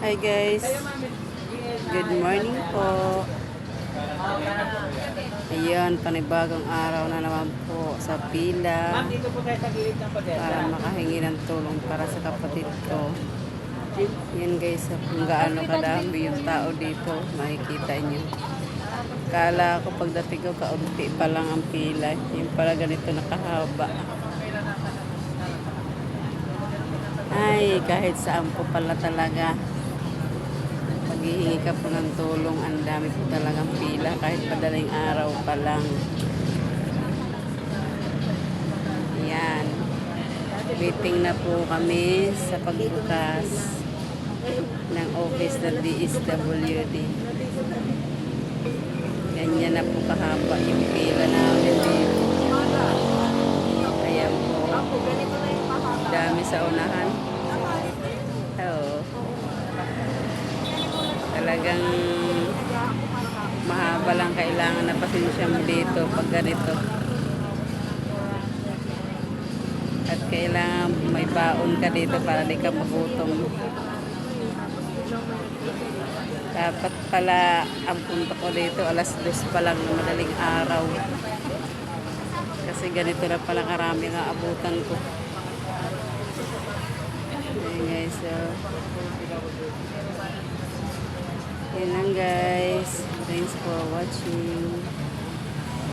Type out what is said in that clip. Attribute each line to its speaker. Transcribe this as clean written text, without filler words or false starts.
Speaker 1: Hi guys, good morning po. Ayan, panibagong araw na naman po sa pila para makahingi ng tulong para sa kapatid ko. Yan guys, kung gaano kadami yung tao dito, makikita nyo. Kala ko pagdating ko, kaunti pa lang ang pila. Yung pala ganito nakahaba. Ay, kahit saan po pala talaga. Paghihingi ka po ng tulong, ang dami po talagang pila kahit madaling araw pa lang. Yan. Waiting na po kami sa pagbukas ng office ng DSWD. Ganyan na po kahaba yung pila namin dito. Ayan po. Dami sa unahan. Oo. Talagang mahaba lang kailangan na pasensya mo dito pag ganito. At kailangan may baon ka dito para di ka magutom. Dapat pala ang punta ko dito alas 2 pa lang na madaling araw. Kasi ganito na pala karami na abutan ko. Ayan guys, so yun lang guys. Thanks for watching.